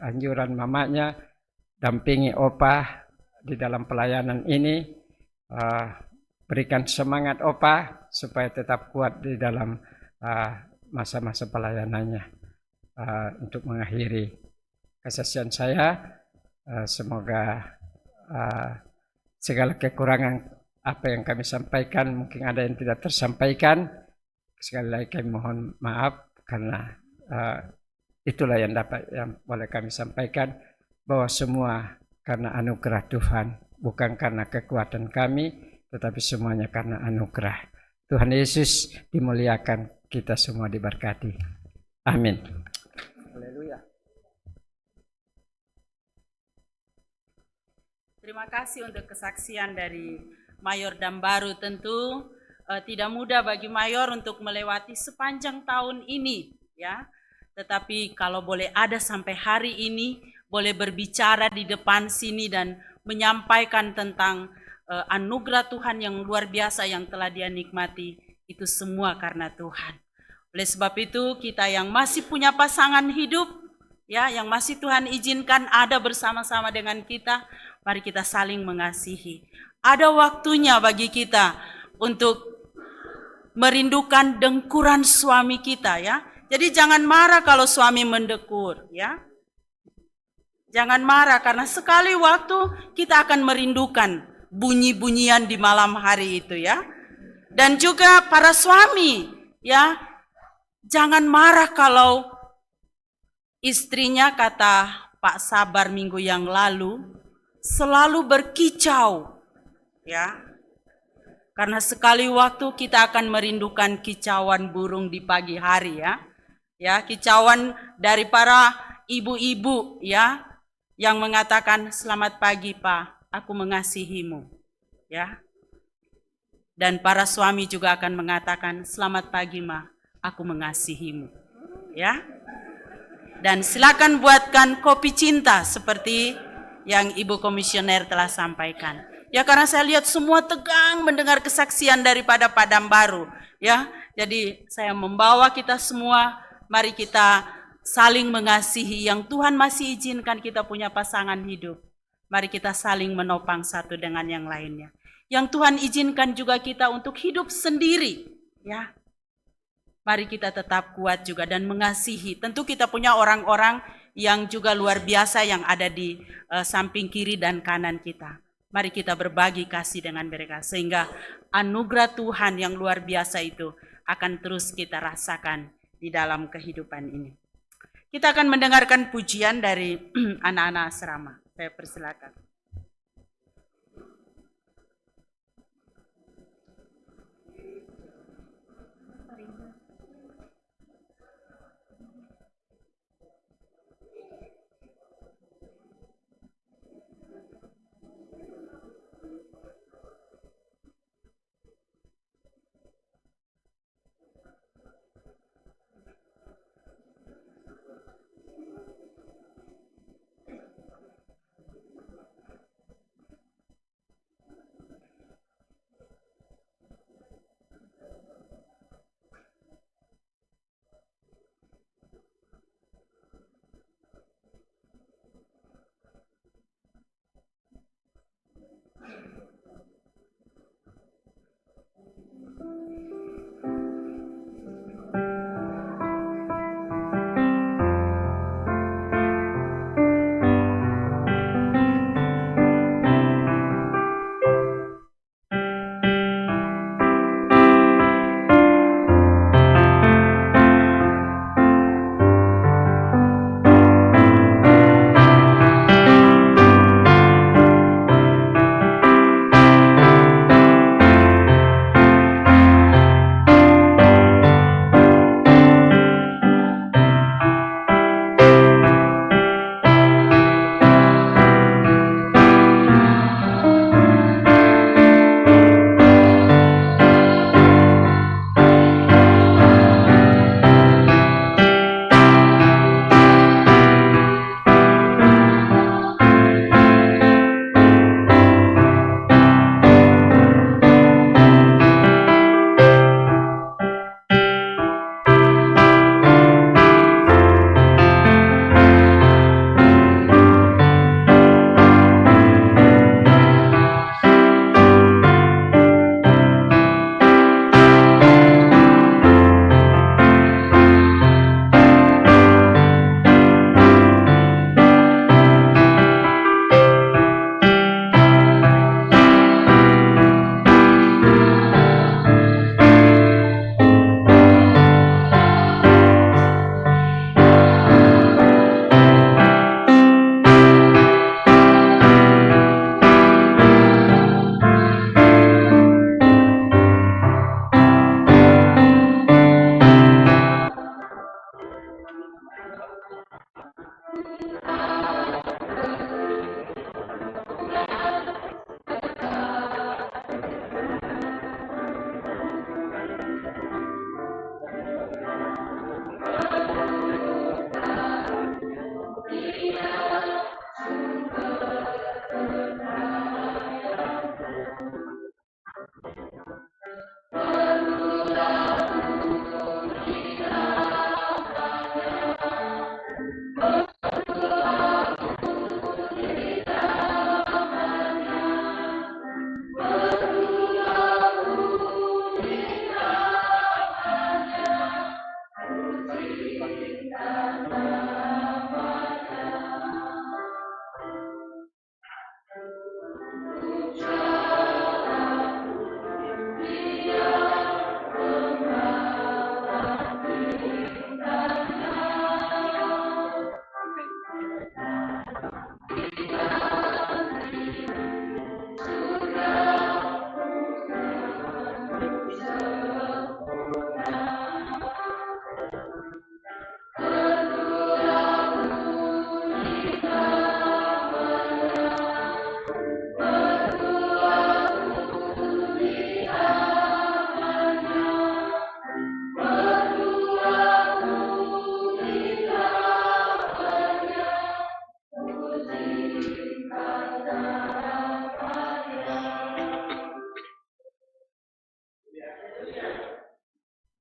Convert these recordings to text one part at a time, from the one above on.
anjuran mamanya, dampingi Opa di dalam pelayanan ini. Berikan semangat Opa supaya tetap kuat di dalam masa-masa pelayanannya. Untuk mengakhiri kesaksian saya, semoga segala kekurangan apa yang kami sampaikan, mungkin ada yang tidak tersampaikan, sekali lagi kami mohon maaf, karena itulah yang boleh kami sampaikan, bahwa semua karena anugerah Tuhan, bukan karena kekuatan kami, tetapi semuanya karena anugerah. Tuhan Yesus dimuliakan, kita semua diberkati. Amin. Haleluya. Terima kasih untuk kesaksian dari Mayor Dambaru. Tentu tidak mudah bagi Mayor untuk melewati sepanjang tahun ini, ya. Tetapi kalau boleh ada sampai hari ini, boleh berbicara di depan sini dan menyampaikan tentang anugerah Tuhan yang luar biasa yang telah dia nikmati, itu semua karena Tuhan. Oleh sebab itu, kita yang masih punya pasangan hidup, ya, yang masih Tuhan izinkan ada bersama-sama dengan kita, mari kita saling mengasihi. Ada waktunya bagi kita untuk merindukan dengkuran suami kita, ya. Jadi jangan marah kalau suami mendekur, ya. Jangan marah karena sekali waktu kita akan merindukan bunyi-bunyian di malam hari itu, ya. Dan juga para suami, ya, jangan marah kalau istrinya, kata Pak Sabar minggu yang lalu, selalu berkicau, ya. Karena sekali waktu kita akan merindukan kicauan burung di pagi hari, ya. Ya, kicauan dari para ibu-ibu, ya, yang mengatakan selamat pagi Pak, aku mengasihimu, ya. Dan para suami juga akan mengatakan selamat pagi Ma, aku mengasihimu, ya. Dan silakan buatkan kopi cinta seperti yang Ibu Komisioner telah sampaikan. Ya, karena saya lihat semua tegang mendengar kesaksian daripada Pak Dambaru, ya. Jadi saya membawa kita semua, mari kita saling mengasihi. Yang Tuhan masih izinkan kita punya pasangan hidup, mari kita saling menopang satu dengan yang lainnya. Yang Tuhan izinkan juga kita untuk hidup sendiri, ya. Mari kita tetap kuat juga dan mengasihi. Tentu kita punya orang-orang yang juga luar biasa yang ada di samping kiri dan kanan kita. Mari kita berbagi kasih dengan mereka sehingga anugerah Tuhan yang luar biasa itu akan terus kita rasakan di dalam kehidupan ini. Kita akan mendengarkan pujian dari anak-anak asrama. Saya persilakan.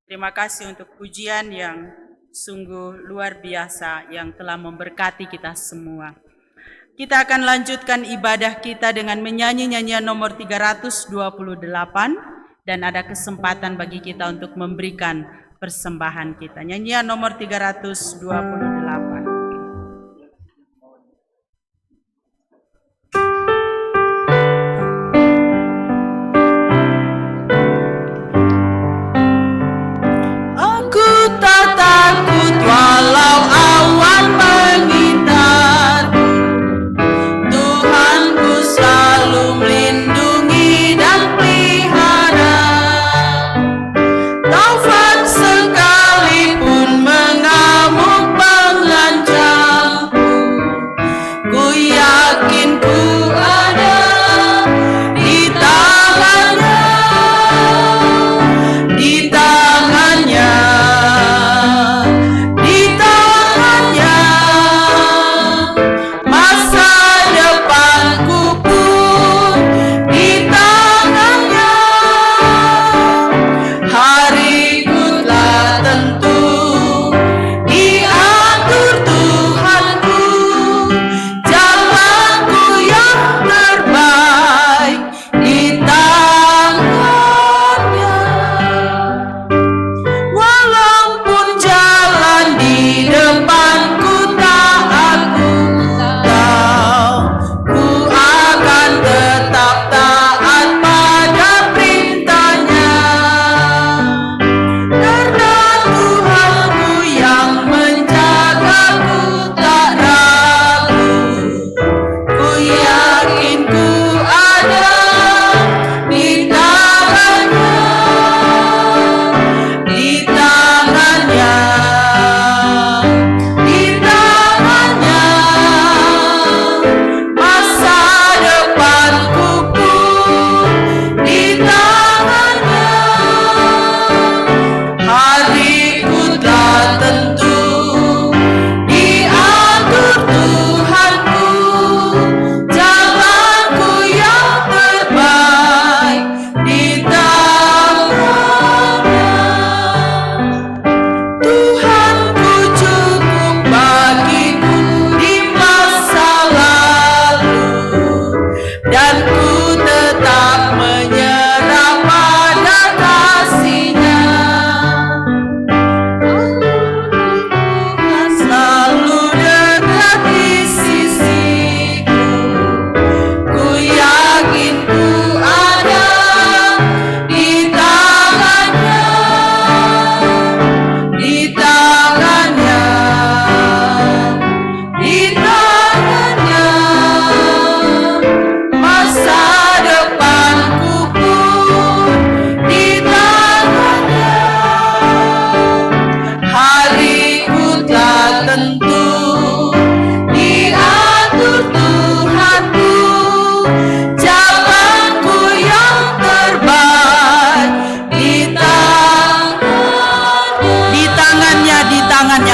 Terima kasih untuk pujian yang sungguh luar biasa yang telah memberkati kita semua. Kita akan lanjutkan ibadah kita dengan menyanyi nyanyian nomor 328 dan ada kesempatan bagi kita untuk memberikan persembahan kita. Nyanyian nomor 328. Walau awan mengintarku, Tuhanku selalu melindungi dan pelihara. Taufan sekalipun mengamuk mengancamku, ku yakin ku ada di tangannya, di tangannya.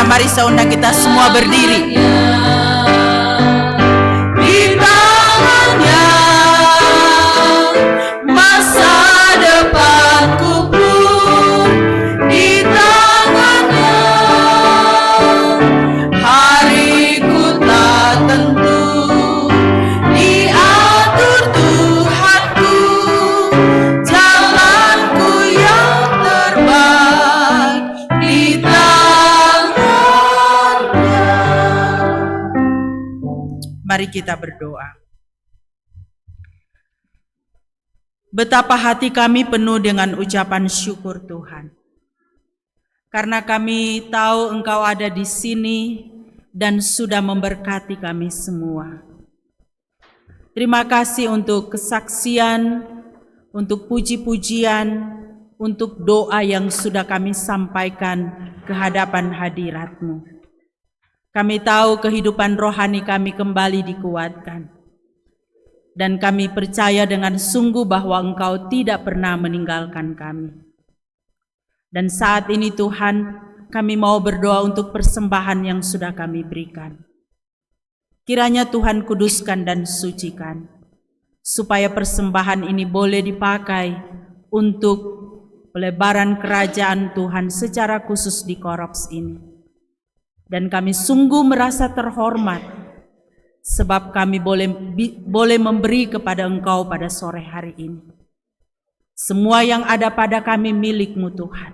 Mari saudara kita semua berdiri. Di tangannya masa depanku pun, di tangannya hariku tak tentu, diatur Tuhanku jalanku yang terbaik di Mari kita berdoa. Betapa hati kami penuh dengan ucapan syukur Tuhan. Karena kami tahu Engkau ada di sini dan sudah memberkati kami semua. Terima kasih untuk kesaksian, untuk puji-pujian, untuk doa yang sudah kami sampaikan ke hadapan hadirat-Mu. Kami tahu kehidupan rohani kami kembali dikuatkan. Dan kami percaya dengan sungguh bahwa Engkau tidak pernah meninggalkan kami. Dan saat ini Tuhan, kami mau berdoa untuk persembahan yang sudah kami berikan. Kiranya Tuhan kuduskan dan sucikan, supaya persembahan ini boleh dipakai untuk pelebaran kerajaan Tuhan secara khusus di Korops ini. Dan kami sungguh merasa terhormat, sebab kami boleh memberi kepada Engkau pada sore hari ini. Semua yang ada pada kami milik-Mu Tuhan,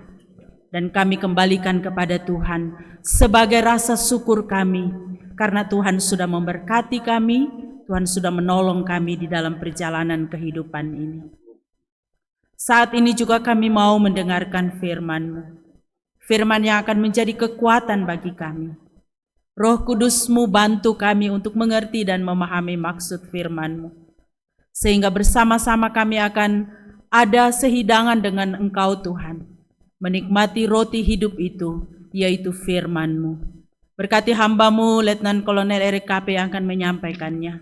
dan kami kembalikan kepada Tuhan sebagai rasa syukur kami, karena Tuhan sudah memberkati kami, Tuhan sudah menolong kami di dalam perjalanan kehidupan ini. Saat ini juga kami mau mendengarkan firman-Mu, firman yang akan menjadi kekuatan bagi kami. Roh Kudus-Mu bantu kami untuk mengerti dan memahami maksud firman-Mu, sehingga bersama-sama kami akan ada sehidangan dengan Engkau Tuhan, menikmati roti hidup itu, yaitu firman-Mu. Berkati hamba-Mu, Letnan Kolonel Erik KP yang akan menyampaikannya.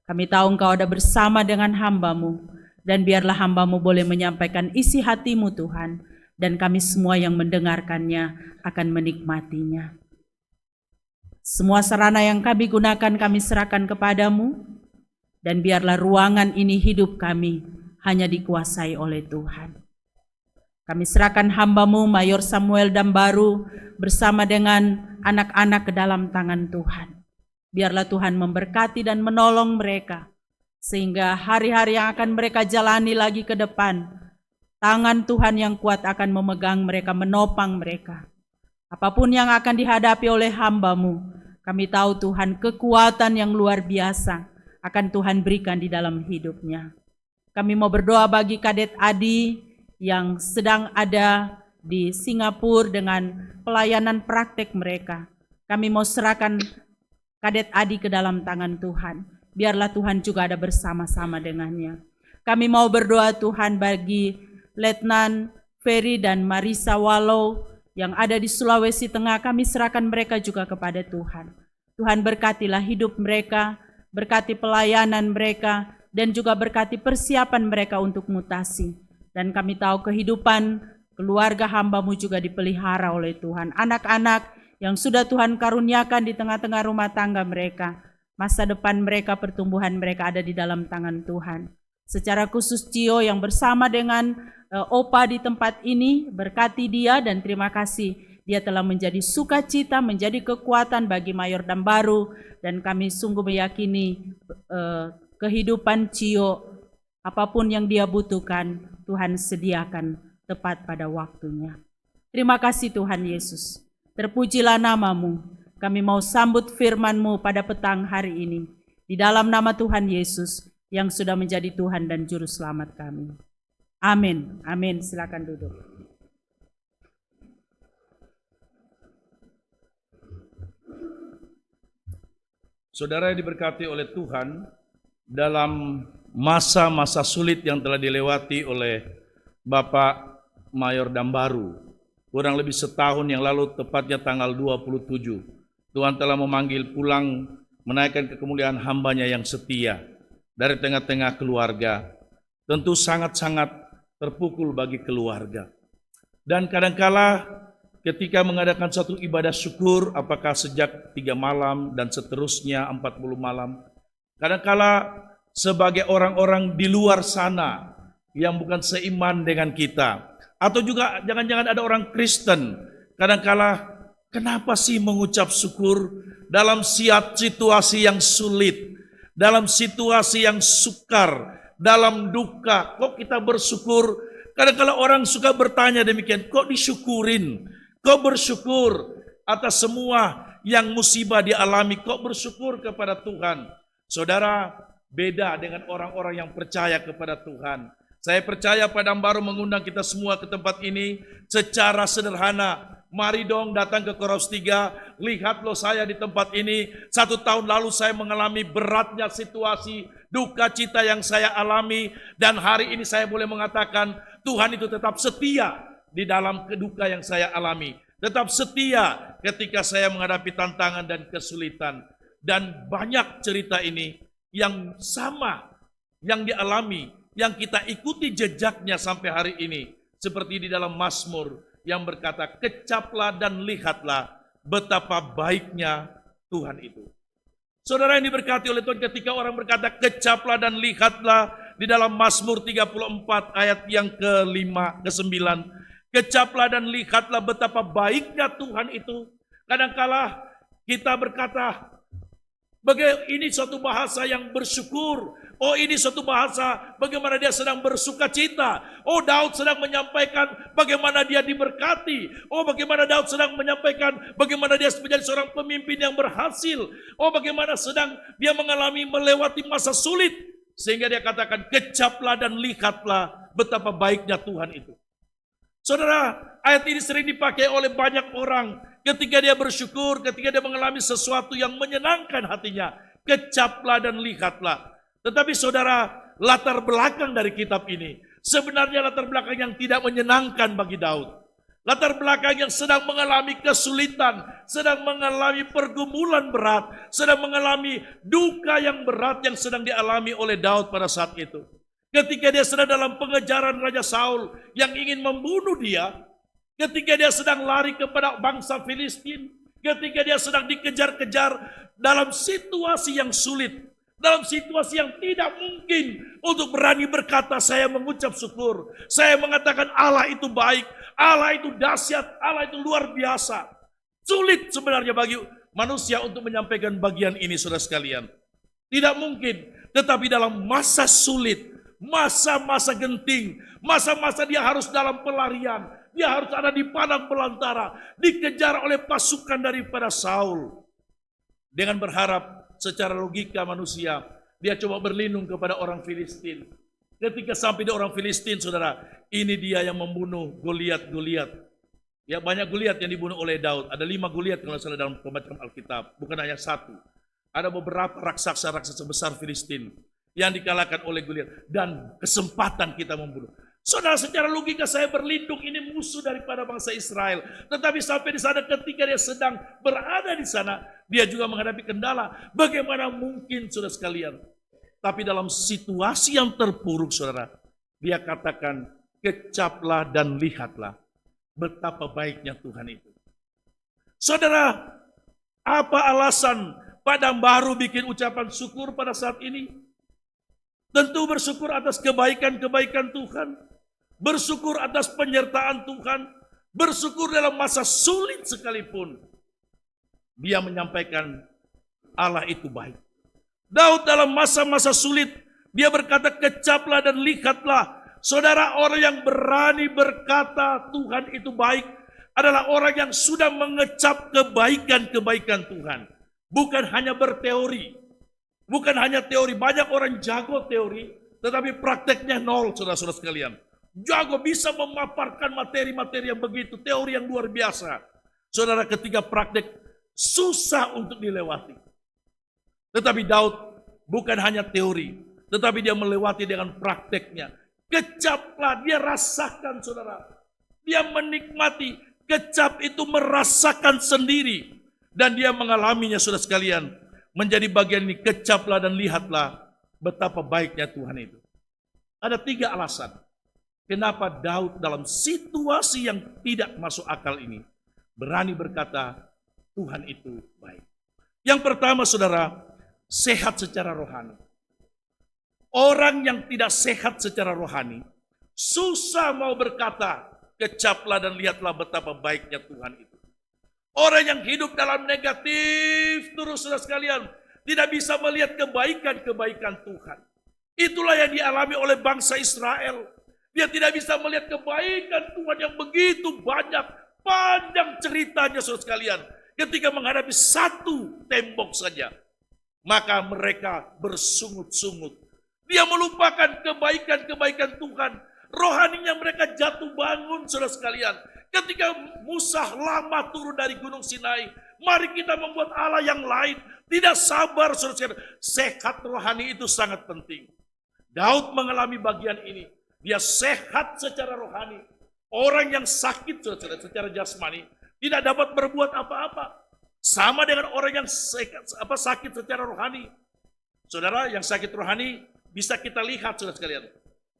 Kami tahu Engkau ada bersama dengan hamba-Mu, dan biarlah hamba-Mu boleh menyampaikan isi hati-Mu Tuhan, dan kami semua yang mendengarkannya akan menikmatinya. Semua sarana yang kami gunakan kami serahkan kepada-Mu, dan biarlah ruangan ini hidup kami hanya dikuasai oleh Tuhan. Kami serahkan hamba-Mu Mayor Samuel Dambaru bersama dengan anak-anak ke dalam tangan Tuhan. Biarlah Tuhan memberkati dan menolong mereka, sehingga hari-hari yang akan mereka jalani lagi ke depan, tangan Tuhan yang kuat akan memegang mereka, menopang mereka. Apapun yang akan dihadapi oleh hamba-Mu, kami tahu Tuhan kekuatan yang luar biasa akan Tuhan berikan di dalam hidupnya. Kami mau berdoa bagi Kadet Adi yang sedang ada di Singapura dengan pelayanan praktek mereka. Kami mau serahkan Kadet Adi ke dalam tangan Tuhan. Biarlah Tuhan juga ada bersama-sama dengannya. Kami mau berdoa Tuhan bagi Letnan Ferry dan Marisa Walau yang ada di Sulawesi Tengah. Kami serahkan mereka juga kepada Tuhan. Tuhan berkatilah hidup mereka, berkati pelayanan mereka, dan juga berkati persiapan mereka untuk mutasi. Dan kami tahu kehidupan keluarga hamba-Mu juga dipelihara oleh Tuhan. Anak-anak yang sudah Tuhan karuniakan di tengah-tengah rumah tangga mereka, masa depan mereka, pertumbuhan mereka ada di dalam tangan Tuhan. Secara khusus Cio yang bersama dengan Opa di tempat ini, berkati dia dan terima kasih. Dia telah menjadi sukacita, menjadi kekuatan bagi Mayor Dambaru, dan kami sungguh meyakini kehidupan Cio, apapun yang dia butuhkan, Tuhan sediakan tepat pada waktunya. Terima kasih Tuhan Yesus. Terpujilah nama-Mu. Kami mau sambut firman-Mu pada petang hari ini. Di dalam nama Tuhan Yesus yang sudah menjadi Tuhan dan Juru Selamat kami. Amin. Amin. Silakan duduk. Saudara yang diberkati oleh Tuhan, dalam masa-masa sulit yang telah dilewati oleh Bapak Mayor Dambaru, kurang lebih setahun yang lalu, tepatnya tanggal 27, Tuhan telah memanggil pulang, menaikkan ke kemuliaan hamba-Nya yang setia dari tengah-tengah keluarga. Tentu sangat-sangat terpukul bagi keluarga. Dan kadangkala ketika mengadakan satu ibadah syukur, apakah sejak 3 malam dan seterusnya 40 malam, kadangkala sebagai orang-orang di luar sana yang bukan seiman dengan kita, atau juga jangan-jangan ada orang Kristen, kadangkala kenapa sih mengucap syukur dalam situasi yang sulit, dalam situasi yang sukar, dalam duka, kok kita bersyukur? Kadangkala orang suka bertanya demikian, kok disyukurin? Kok bersyukur atas semua yang musibah dialami? Kok bersyukur kepada Tuhan? Saudara, beda dengan orang-orang yang percaya kepada Tuhan. Saya percaya Pak Dambaru mengundang kita semua ke tempat ini secara sederhana, Mari dong datang ke Koros 3, lihat loh saya di tempat ini, 1 tahun lalu saya mengalami beratnya situasi, duka cita yang saya alami, dan hari ini saya boleh mengatakan Tuhan itu tetap setia di dalam keduka yang saya alami. Tetap setia ketika saya menghadapi tantangan dan kesulitan. Dan banyak cerita ini yang sama, yang dialami, yang kita ikuti jejaknya sampai hari ini. Seperti di dalam Mazmur yang berkata, kecaplah dan lihatlah betapa baiknya Tuhan itu. Saudara yang diberkati oleh Tuhan, ketika orang berkata kecaplah dan lihatlah di dalam Mazmur 34 ayat yang ke-9, kecaplah dan lihatlah betapa baiknya Tuhan itu. Kadangkala kita berkata, ini suatu bahasa yang bersyukur. Oh, ini suatu bahasa bagaimana dia sedang bersuka cita. Oh, Daud sedang menyampaikan bagaimana dia diberkati. Oh, bagaimana Daud sedang menyampaikan bagaimana dia menjadi seorang pemimpin yang berhasil. Oh, bagaimana sedang dia melewati masa sulit. Sehingga dia katakan, kecaplah dan lihatlah betapa baiknya Tuhan itu. Saudara, ayat ini sering dipakai oleh banyak orang ketika dia bersyukur, ketika dia mengalami sesuatu yang menyenangkan hatinya. Kecaplah dan lihatlah. Tetapi saudara, latar belakang dari kitab ini sebenarnya latar belakang yang tidak menyenangkan bagi Daud. Latar belakang yang sedang mengalami kesulitan, sedang mengalami pergumulan berat, sedang mengalami duka yang berat yang sedang dialami oleh Daud pada saat itu. Ketika dia sedang dalam pengejaran Raja Saul yang ingin membunuh dia, ketika dia sedang lari kepada bangsa Filistin, ketika dia sedang dikejar-kejar dalam situasi yang sulit, dalam situasi yang tidak mungkin untuk berani berkata saya mengucap syukur, saya mengatakan Allah itu baik, Allah itu dahsyat, Allah itu luar biasa. Sulit sebenarnya bagi manusia untuk menyampaikan bagian ini, saudara sekalian. Tidak mungkin, tetapi dalam masa sulit, masa-masa genting, masa-masa dia harus dalam pelarian, dia harus ada di padang belantara, dikejar oleh pasukan daripada Saul. Dengan berharap secara logika manusia, dia coba berlindung kepada orang Filistin. Ketika sampai di orang Filistin, saudara, ini dia yang membunuh Goliat. Ya, banyak Goliat yang dibunuh oleh Daud. Ada 5 Goliat kalau salah dalam pembacaan Alkitab, bukan hanya 1. Ada beberapa raksasa-raksasa besar Filistin yang dikalahkan oleh Goliat, dan kesempatan kita membunuh. Saudara, secara logika saya berlindung, ini musuh daripada bangsa Israel. Tetapi sampai di sana, ketika dia sedang berada di sana, dia juga menghadapi kendala. Bagaimana mungkin, saudara sekalian? Tapi dalam situasi yang terpuruk, saudara, dia katakan, kecaplah dan lihatlah betapa baiknya Tuhan itu. Saudara, apa alasan Padang Baru bikin ucapan syukur pada saat ini? Tentu bersyukur atas kebaikan-kebaikan Tuhan, bersyukur atas penyertaan Tuhan, bersyukur dalam masa sulit sekalipun. Dia menyampaikan Allah itu baik. Daud dalam masa-masa sulit, dia berkata kecaplah dan lihatlah. Saudara, orang yang berani berkata Tuhan itu baik adalah orang yang sudah mengecap kebaikan-kebaikan Tuhan. Bukan hanya berteori. Bukan hanya teori, banyak orang jago teori, tetapi prakteknya nol, saudara-saudara sekalian. Jago bisa memaparkan materi-materi yang begitu, teori yang luar biasa. Saudara, ketika praktek, susah untuk dilewati. Tetapi Daud bukan hanya teori, tetapi dia melewati dengan prakteknya. Kecaplah, dia rasakan, saudara. Dia menikmati, kecap itu merasakan sendiri. Dan dia mengalaminya, saudara sekalian. Menjadi bagian ini, kecaplah dan lihatlah betapa baiknya Tuhan itu. Ada 3 alasan kenapa Daud dalam situasi yang tidak masuk akal ini berani berkata Tuhan itu baik. Yang pertama, saudara, sehat secara rohani. Orang yang tidak sehat secara rohani susah mau berkata kecaplah dan lihatlah betapa baiknya Tuhan itu. Orang yang hidup dalam negatif terus, saudara sekalian, tidak bisa melihat kebaikan-kebaikan Tuhan. Itulah yang dialami oleh bangsa Israel. Dia tidak bisa melihat kebaikan Tuhan yang begitu banyak, panjang ceritanya, saudara sekalian. Ketika menghadapi satu tembok saja, maka mereka bersungut-sungut. Dia melupakan kebaikan-kebaikan Tuhan. Rohaninya mereka jatuh bangun, saudara sekalian. Ketika Musa lama turun dari Gunung Sinai, mari kita membuat Allah yang lain. Tidak sabar, saudara. Sehat rohani itu sangat penting. Daud mengalami bagian ini. Dia sehat secara rohani. Orang yang sakit, saudara, secara jasmani, tidak dapat berbuat apa-apa. Sama dengan orang yang sakit secara rohani. Saudara, yang sakit rohani bisa kita lihat, saudara sekalian.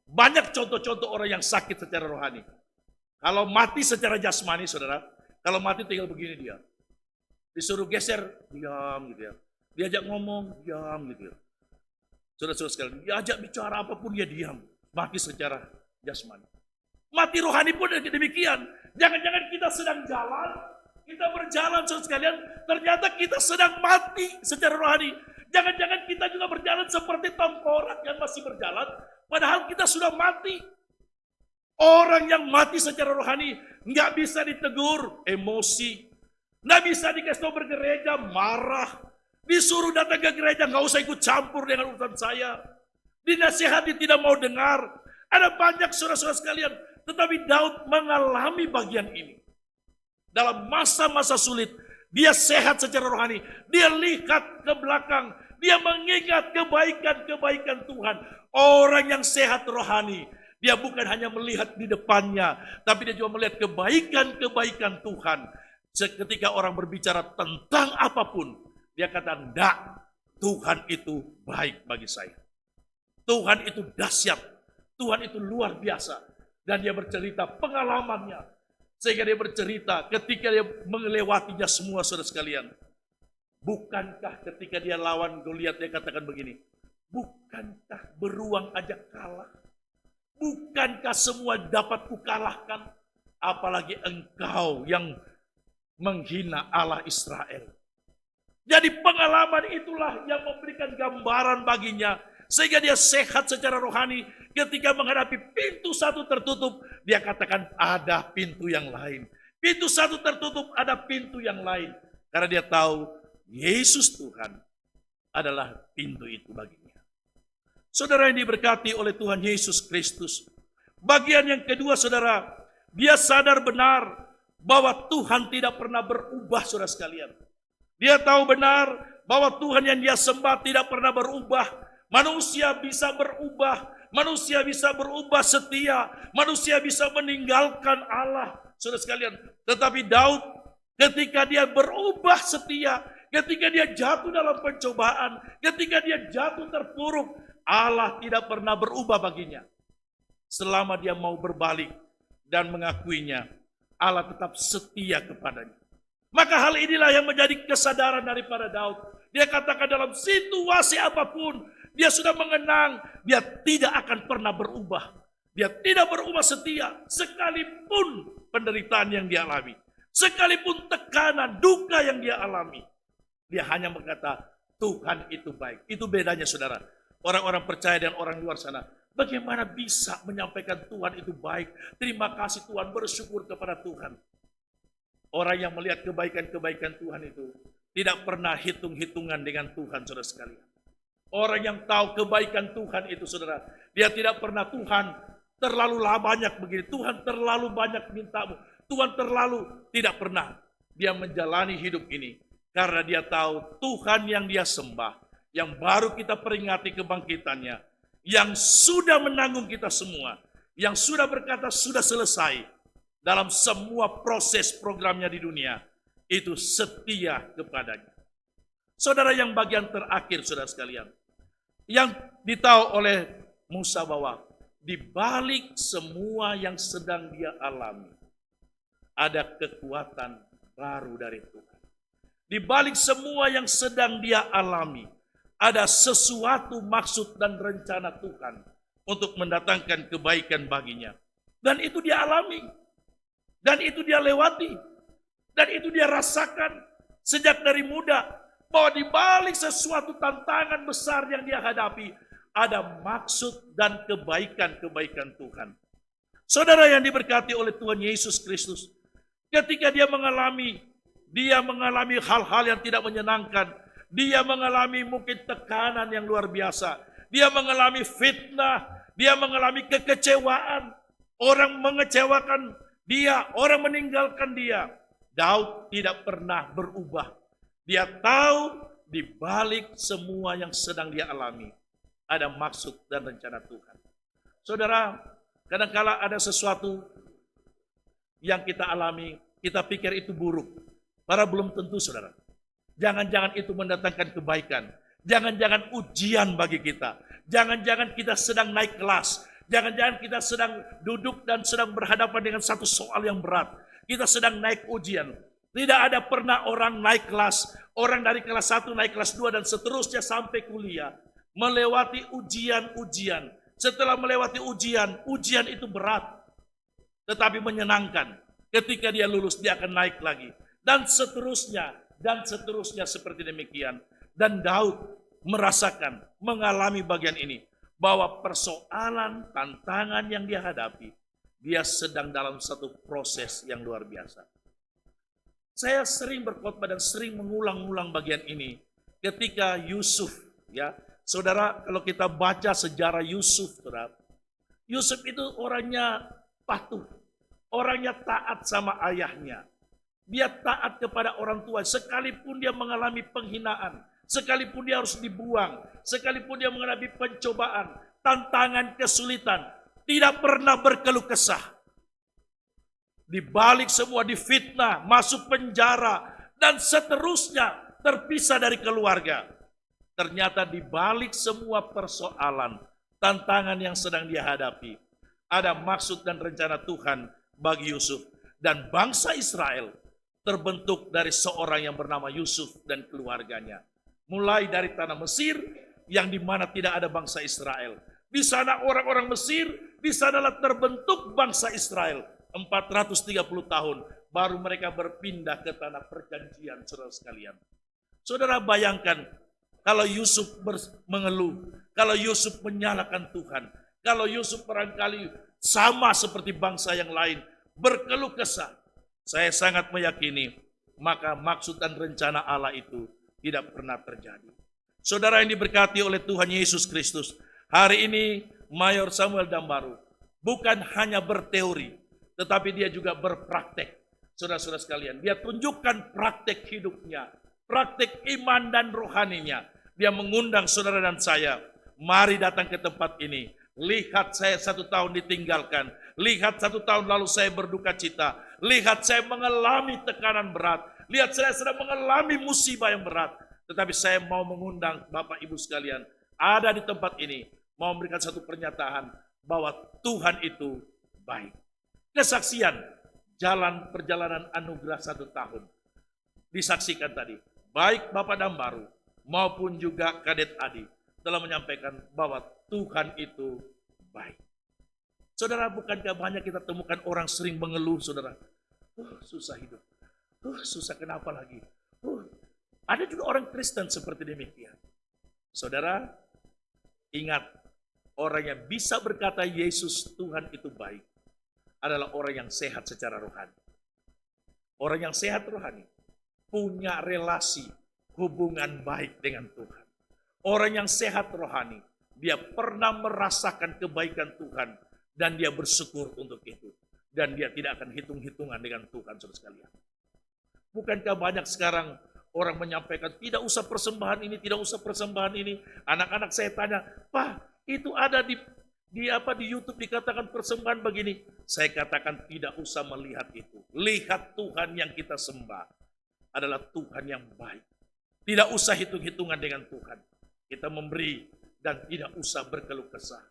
Banyak contoh-contoh orang yang sakit secara rohani. Kalau mati secara jasmani, saudara, kalau mati tinggal begini dia. Disuruh geser, diam gitu ya. Diajak ngomong, diam gitu ya. Saudara-saudara sekalian, diajak bicara apapun dia diam. Mati secara jasmani. Mati rohani pun demikian. Jangan-jangan kita sedang jalan, kita berjalan saudara sekalian, ternyata kita sedang mati secara rohani. Jangan-jangan kita juga berjalan seperti tengkorak yang masih berjalan, padahal kita sudah mati. Orang yang mati secara rohani nggak bisa ditegur, emosi. Nggak bisa dikasih tahu bergereja, marah. Disuruh datang ke gereja, nggak usah ikut campur dengan urusan saya. Dinasihati tidak mau dengar. Ada banyak saudara-saudara sekalian. Tetapi Daud mengalami bagian ini. Dalam masa-masa sulit, dia sehat secara rohani. Dia lihat ke belakang. Dia mengingat kebaikan-kebaikan Tuhan. Orang yang sehat rohani, dia bukan hanya melihat di depannya, tapi dia juga melihat kebaikan-kebaikan Tuhan. Ketika orang berbicara tentang apapun, dia kata, enggak, Tuhan itu baik bagi saya. Tuhan itu dahsyat. Tuhan itu luar biasa. Dan dia bercerita pengalamannya. Sehingga dia bercerita ketika dia melewatinya semua, saudara sekalian. Bukankah ketika dia lawan Goliat, dia katakan begini, bukankah beruang aja kalah? Bukankah semua dapat kukalahkan? Apalagi engkau yang menghina Allah Israel. Jadi pengalaman itulah yang memberikan gambaran baginya. Sehingga dia sehat secara rohani. Ketika menghadapi pintu satu tertutup, dia katakan ada pintu yang lain. Pintu satu tertutup, ada pintu yang lain. Karena dia tahu Yesus Tuhan adalah pintu itu baginya. Saudara yang diberkati oleh Tuhan Yesus Kristus. Bagian yang kedua, saudara, dia sadar benar bahwa Tuhan tidak pernah berubah, saudara sekalian. Dia tahu benar bahwa Tuhan yang dia sembah tidak pernah berubah. Manusia bisa berubah, manusia bisa berubah setia, manusia bisa meninggalkan Allah, saudara sekalian. Tetapi Daud ketika dia berubah setia, ketika dia jatuh dalam pencobaan, ketika dia jatuh terpuruk, Allah tidak pernah berubah baginya. Selama dia mau berbalik dan mengakuinya, Allah tetap setia kepadanya. Maka hal inilah yang menjadi kesadaran daripada Daud. Dia katakan dalam situasi apapun, dia sudah mengenang, dia tidak akan pernah berubah. Dia tidak berubah setia, sekalipun penderitaan yang dia alami. Sekalipun tekanan, duka yang dia alami. Dia hanya berkata, Tuhan itu baik. Itu bedanya, saudara. Orang-orang percaya dan orang luar sana. Bagaimana bisa menyampaikan Tuhan itu baik? Terima kasih Tuhan, bersyukur kepada Tuhan. Orang yang melihat kebaikan-kebaikan Tuhan itu tidak pernah hitung-hitungan dengan Tuhan, saudara sekalian. Orang yang tahu kebaikan Tuhan itu, saudara, dia tidak pernah Tuhan terlalu banyak begini, Tuhan terlalu banyak mintamu, Tuhan terlalu, tidak pernah. Dia menjalani hidup ini karena dia tahu Tuhan yang dia sembah, yang baru kita peringati kebangkitannya, yang sudah menanggung kita semua, yang sudah berkata sudah selesai dalam semua proses programnya di dunia, itu setia kepadanya. Saudara, yang bagian terakhir, saudara sekalian, yang ditahu oleh Musa bahwa di balik semua yang sedang dia alami, ada kekuatan baru dari Tuhan. Di balik semua yang sedang dia alami, ada sesuatu maksud dan rencana Tuhan untuk mendatangkan kebaikan baginya. Dan itu dia alami. Dan itu dia lewati. Dan itu dia rasakan sejak dari muda. Bahwa di balik sesuatu tantangan besar yang dia hadapi, ada maksud dan kebaikan-kebaikan Tuhan. Saudara yang diberkati oleh Tuhan Yesus Kristus, ketika dia mengalami hal-hal yang tidak menyenangkan, dia mengalami mungkin tekanan yang luar biasa, dia mengalami fitnah, dia mengalami kekecewaan, orang mengecewakan Orang meninggalkan dia. Daud tidak pernah berubah. Dia tahu di balik semua yang sedang dia alami, ada maksud dan rencana Tuhan. Saudara, kadangkala ada sesuatu yang kita alami, kita pikir itu buruk. Padahal belum tentu, saudara. Jangan-jangan itu mendatangkan kebaikan. Jangan-jangan ujian bagi kita. Jangan-jangan kita sedang naik kelas. Jangan-jangan kita sedang duduk dan sedang berhadapan dengan satu soal yang berat. Kita sedang naik ujian. Tidak ada pernah orang naik kelas, orang dari kelas 1 naik kelas 2 dan seterusnya sampai kuliah. Melewati ujian-ujian. Setelah melewati ujian itu berat. Tetapi menyenangkan. Ketika dia lulus, dia akan naik lagi. Dan seterusnya seperti demikian. Dan Daud merasakan, mengalami bagian ini. Bahwa persoalan, tantangan yang dia hadapi, dia sedang dalam satu proses yang luar biasa. Saya sering berkhotbah dan sering mengulang-ulang bagian ini. Ketika Yusuf, ya, saudara, kalau kita baca sejarah Yusuf, saudara, Yusuf itu orangnya patuh, orangnya taat sama ayahnya. Dia taat kepada orang tua, sekalipun dia mengalami penghinaan, sekalipun dia harus dibuang, sekalipun dia menghadapi pencobaan, tantangan, kesulitan, tidak pernah berkeluh kesah. Di balik semua difitnah, masuk penjara, dan seterusnya terpisah dari keluarga. Ternyata di balik semua persoalan, tantangan yang sedang dia hadapi, ada maksud dan rencana Tuhan bagi Yusuf. Dan bangsa Israel terbentuk dari seorang yang bernama Yusuf dan keluarganya. Mulai dari tanah Mesir yang dimana tidak ada bangsa Israel. Di sana orang-orang Mesir, di sanalah terbentuk bangsa Israel. 430 tahun baru mereka berpindah ke tanah perjanjian, saudara sekalian. Saudara bayangkan kalau Yusuf mengeluh, kalau Yusuf menyalahkan Tuhan, kalau Yusuf barangkali sama seperti bangsa yang lain, berkeluh kesah. Saya sangat meyakini maka maksud dan rencana Allah itu tidak pernah terjadi. Saudara yang diberkati oleh Tuhan Yesus Kristus, hari ini Mayor Samuel Dambaru bukan hanya berteori, tetapi dia juga berpraktek. Saudara-saudara sekalian, dia tunjukkan praktek hidupnya, praktek iman dan rohaninya. Dia mengundang saudara dan saya, mari datang ke tempat ini. Lihat saya 1 tahun ditinggalkan. Lihat 1 tahun lalu saya berduka cita. Lihat saya mengalami tekanan berat. Lihat saya sedang mengalami musibah yang berat. Tetapi saya mau mengundang Bapak Ibu sekalian, ada di tempat ini, mau memberikan satu pernyataan bahwa Tuhan itu baik. Kesaksian, jalan perjalanan anugerah 1 tahun. Disaksikan tadi, baik Bapak Dambaru maupun juga Kadet Adi telah menyampaikan bahwa Tuhan itu baik. Saudara, bukankah banyak kita temukan orang sering mengeluh, saudara? Susah hidup. Susah kenapa lagi? Ada juga orang Kristen seperti demikian. Saudara, ingat, orang yang bisa berkata Yesus Tuhan itu baik adalah orang yang sehat secara rohani. Orang yang sehat rohani punya relasi, hubungan baik dengan Tuhan. Orang yang sehat rohani, dia pernah merasakan kebaikan Tuhan dan dia bersyukur untuk itu. Dan dia tidak akan hitung-hitungan dengan Tuhan, saudara sekalian. Bukankah banyak sekarang orang menyampaikan tidak usah persembahan ini, tidak usah persembahan ini. Anak-anak saya tanya, Pak, itu ada di YouTube dikatakan persembahan begini. Saya katakan tidak usah melihat itu. Lihat Tuhan yang kita sembah adalah Tuhan yang baik. Tidak usah hitung-hitungan dengan Tuhan. Kita memberi dan tidak usah berkeluh kesah.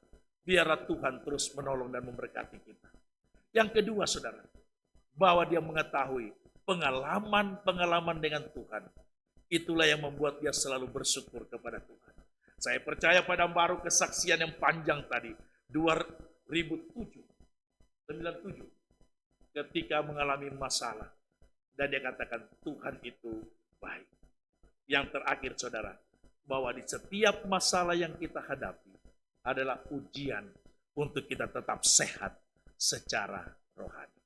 Biarlah Tuhan terus menolong dan memberkati kita. Yang kedua, saudara, bahwa dia mengetahui pengalaman-pengalaman dengan Tuhan. Itulah yang membuat dia selalu bersyukur kepada Tuhan. Saya percaya pada baru kesaksian yang panjang tadi, 97, ketika mengalami masalah. Dan dia katakan Tuhan itu baik. Yang terakhir, saudara, bahwa di setiap masalah yang kita hadapi adalah ujian untuk kita tetap sehat secara rohani.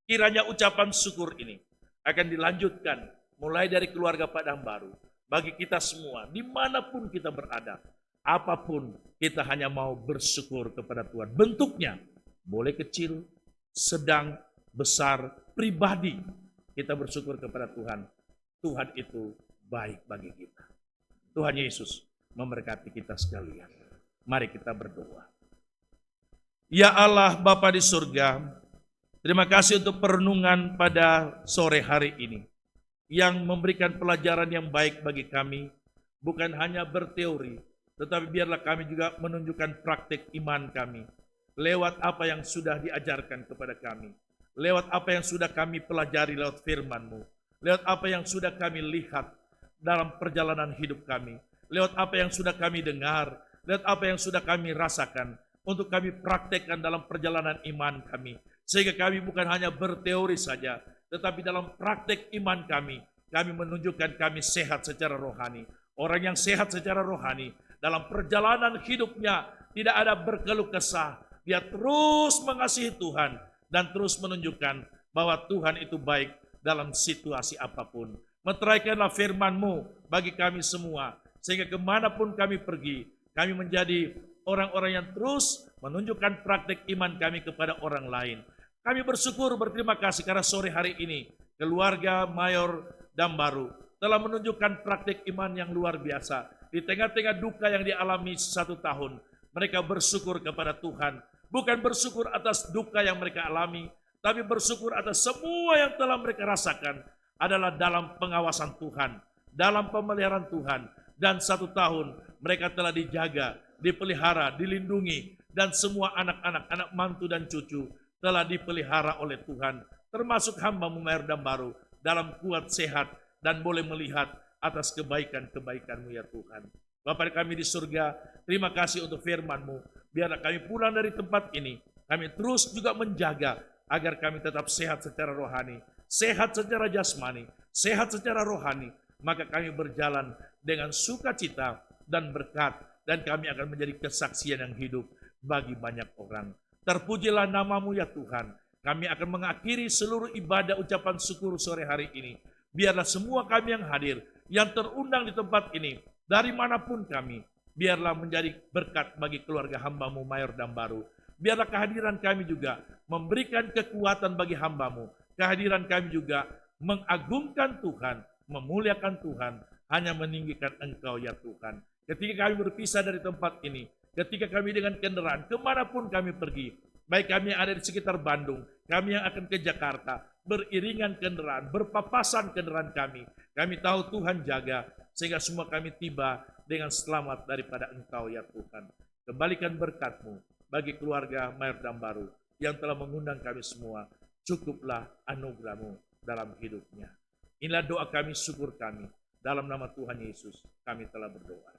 Kiranya ucapan syukur ini akan dilanjutkan mulai dari keluarga Pak Dambaru. Bagi kita semua, dimanapun kita berada, apapun kita hanya mau bersyukur kepada Tuhan. Bentuknya boleh kecil, sedang, besar, pribadi, kita bersyukur kepada Tuhan. Tuhan itu baik bagi kita. Tuhan Yesus memberkati kita sekalian. Mari kita berdoa. Ya Allah Bapa di surga, terima kasih untuk perenungan pada sore hari ini yang memberikan pelajaran yang baik bagi kami, bukan hanya berteori, tetapi biarlah kami juga menunjukkan praktik iman kami lewat apa yang sudah diajarkan kepada kami, lewat apa yang sudah kami pelajari lewat firman-Mu, lewat apa yang sudah kami lihat dalam perjalanan hidup kami, lewat apa yang sudah kami dengar, lewat apa yang sudah kami rasakan, untuk kami praktekkan dalam perjalanan iman kami. Sehingga kami bukan hanya berteori saja, tetapi dalam praktek iman kami menunjukkan kami sehat secara rohani. Orang yang sehat secara rohani, dalam perjalanan hidupnya tidak ada berkeluh kesah. Dia terus mengasihi Tuhan dan terus menunjukkan bahwa Tuhan itu baik dalam situasi apapun. Meteraikanlah firman-Mu bagi kami semua, sehingga kemanapun kami pergi, kami menjadi orang-orang yang terus menunjukkan praktik iman kami kepada orang lain. Kami bersyukur, berterima kasih karena sore hari ini keluarga Mayor Dambaru telah menunjukkan praktik iman yang luar biasa. Di tengah-tengah duka yang dialami 1 tahun, mereka bersyukur kepada Tuhan. Bukan bersyukur atas duka yang mereka alami, tapi bersyukur atas semua yang telah mereka rasakan adalah dalam pengawasan Tuhan, dalam pemeliharaan Tuhan. Dan 1 tahun mereka telah dijaga, dipelihara, dilindungi, dan semua anak-anak, anak mantu dan cucu telah dipelihara oleh Tuhan, termasuk hamba-Mu Mayor Dambaru dalam kuat sehat dan boleh melihat atas kebaikan-kebaikan-Mu ya Tuhan. Bapa kami di surga, terima kasih untuk firman-Mu. Biarlah kami pulang dari tempat ini, kami terus juga menjaga agar kami tetap sehat secara rohani, sehat secara jasmani, sehat secara rohani. Maka kami berjalan dengan sukacita dan berkat, dan kami akan menjadi kesaksian yang hidup bagi banyak orang. Terpujilah nama-Mu ya Tuhan. Kami akan mengakhiri seluruh ibadah ucapan syukur sore hari ini. Biarlah semua kami yang hadir, yang terundang di tempat ini, dari manapun kami, biarlah menjadi berkat bagi keluarga hamba-Mu Mayor Dambaru. Biarlah kehadiran kami juga memberikan kekuatan bagi hamba-Mu. Kehadiran kami juga mengagungkan Tuhan, memuliakan Tuhan, hanya meninggikan Engkau ya Tuhan. Ketika kami berpisah dari tempat ini, ketika kami dengan kendaraan, kemanapun kami pergi, baik kami yang ada di sekitar Bandung, kami yang akan ke Jakarta, beriringan kendaraan, berpapasan kendaraan kami tahu Tuhan jaga, sehingga semua kami tiba dengan selamat daripada Engkau ya Tuhan. Kembalikan berkat-Mu bagi keluarga Mayor Dambaru yang telah mengundang kami semua. Cukuplah anugerah-Mu dalam hidupnya. Inilah doa kami, syukur kami. Dalam nama Tuhan Yesus kami telah berdoa.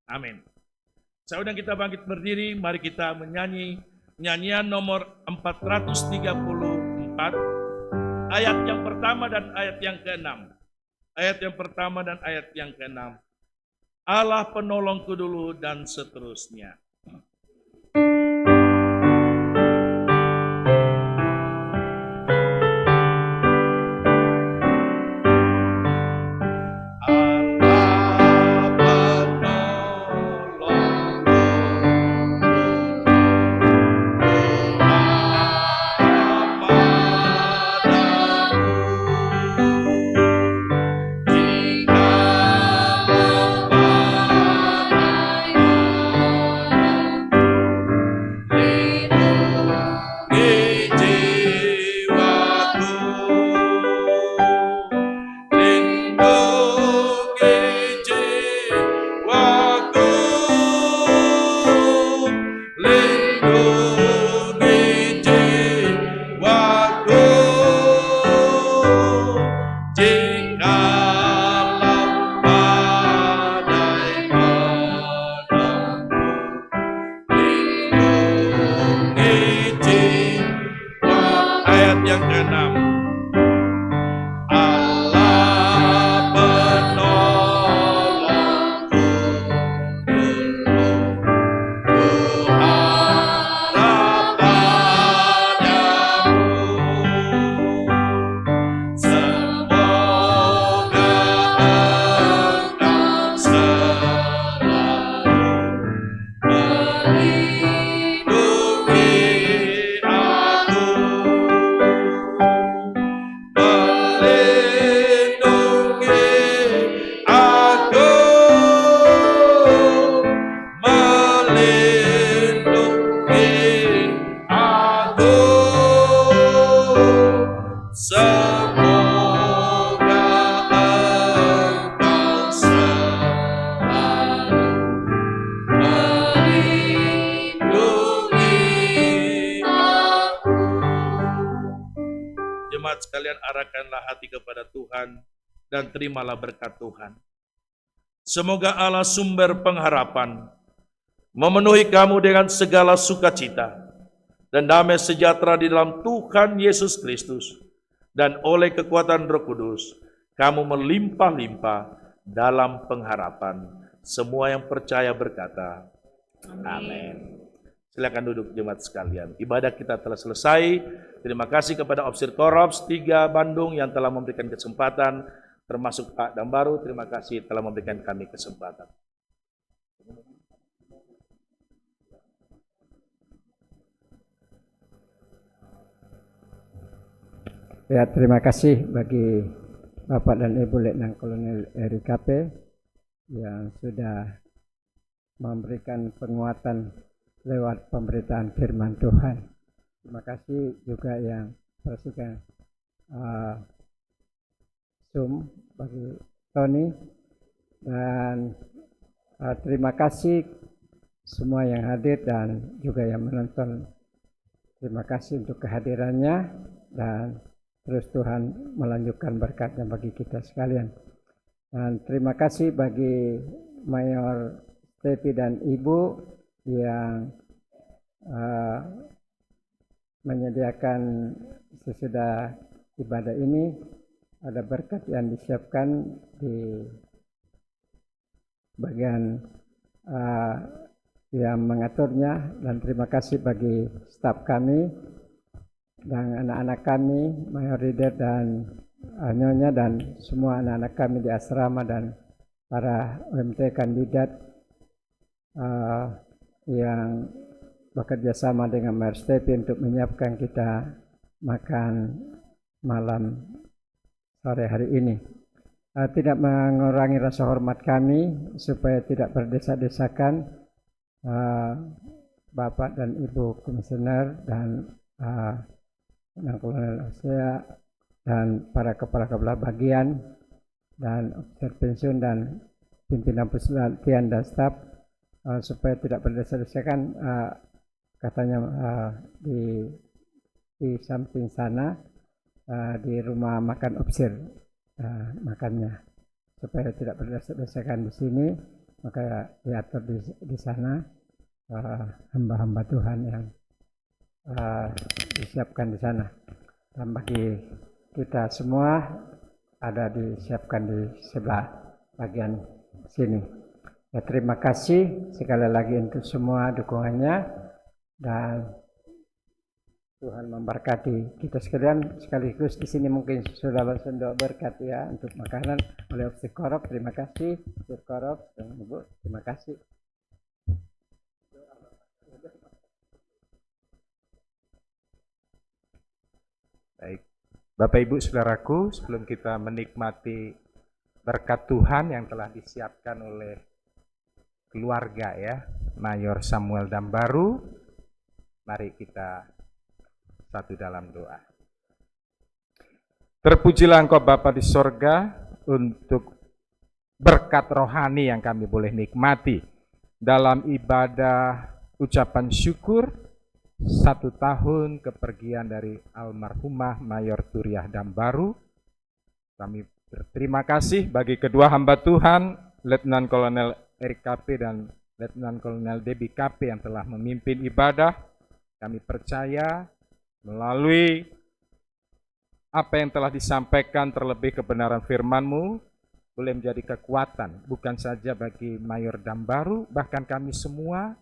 Amin. Saya undang kita bangkit berdiri, mari kita menyanyi nyanyian nomor 434, ayat yang pertama dan ayat yang ke-6. Ayat yang pertama dan ayat yang ke-6. Allah penolongku dulu dan seterusnya. Jika jemaat sekalian, arahkanlah hati kepada Tuhan dan terimalah berkat Tuhan. Semoga Allah sumber pengharapan memenuhi kamu dengan segala sukacita dan damai sejahtera di dalam Tuhan Yesus Kristus, dan oleh kekuatan Roh Kudus kamu melimpah-limpah dalam pengharapan. Semua yang percaya berkata, amin. Silakan duduk jemaat sekalian. Ibadah kita telah selesai. Terima kasih kepada Opsir Korops 3 Bandung yang telah memberikan kesempatan, termasuk Pak Dambaru. Terima kasih telah memberikan kami kesempatan. Ya, terima kasih bagi Bapak dan Ibu Letnan Kolonel RKP yang sudah memberikan penguatan lewat pemberitaan firman Tuhan. Terima kasih juga yang perhatikan Zoom bagi Tony, dan terima kasih semua yang hadir dan juga yang menonton. Terima kasih untuk kehadirannya, dan terus Tuhan melanjutkan berkatnya bagi kita sekalian. Dan terima kasih bagi Mayor Stepi dan Ibu yang menyediakan sesudah ibadah ini. Ada berkat yang disiapkan di bagian yang mengaturnya, dan terima kasih bagi staf kami dan anak-anak kami, Mayor Rider dan Nyonya, dan semua anak-anak kami di asrama, dan para UMT kandidat yang bekerja sama dengan Mayor Stepi untuk menyiapkan kita makan malam sore hari ini. Tidak mengurangi rasa hormat kami supaya tidak berdesak-desakan. Bapak dan Ibu Komisioner dan Kolonel Osea dan para kepala-kepala bagian dan officer pensiun dan pimpinan pelatihan dan staf, supaya tidak berdesak-desakan. Katanya di samping sana di rumah makan opsir makannya, supaya tidak berdesak-desakan di sini, maka diatur di sana hamba-hamba Tuhan yang disiapkan di sana. Dan bagi kita semua ada disiapkan di sebelah bagian sini. Ya, terima kasih sekali lagi untuk semua dukungannya, dan Tuhan memberkati kita sekalian. Sekaligus di sini mungkin sudah bersendok berkat ya untuk makanan oleh Opsir Korop. Terima kasih Opsir Korop dan Ibu. Terima kasih. Baik, Bapak Ibu Saudaraku, sebelum kita menikmati berkat Tuhan yang telah disiapkan oleh keluarga ya, Mayor Samuel Dambaru, mari kita satu dalam doa. Terpujilah Engkau Bapa di sorga untuk berkat rohani yang kami boleh nikmati dalam ibadah ucapan syukur 1 tahun kepergian dari almarhumah Mayor Turiah Dambaru. Kami berterima kasih bagi kedua hamba Tuhan, Letnan Kolonel RKP dan Letnan Kolonel Debbie KP yang telah memimpin ibadah. Kami percaya melalui apa yang telah disampaikan, terlebih kebenaran firman-Mu, boleh menjadi kekuatan bukan saja bagi Mayor Dambaru, bahkan kami semua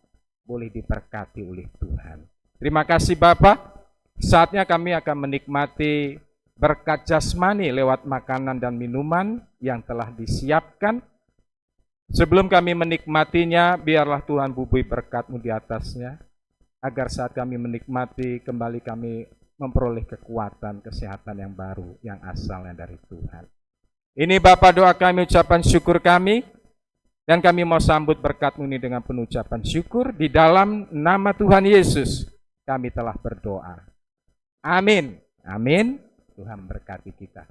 boleh diberkati oleh Tuhan. Terima kasih Bapak. Saatnya kami akan menikmati berkat jasmani lewat makanan dan minuman yang telah disiapkan. Sebelum kami menikmatinya, biarlah Tuhan bubui berkat-Mu di atasnya, agar saat kami menikmati kembali kami memperoleh kekuatan, kesehatan yang baru yang asalnya dari Tuhan. Ini Bapak doa kami, ucapan syukur kami, dan kami mau sambut berkat-Mu ini dengan penuh ucapan syukur. Di dalam nama Tuhan Yesus kami telah berdoa. Amin. Amin. Tuhan berkati kita.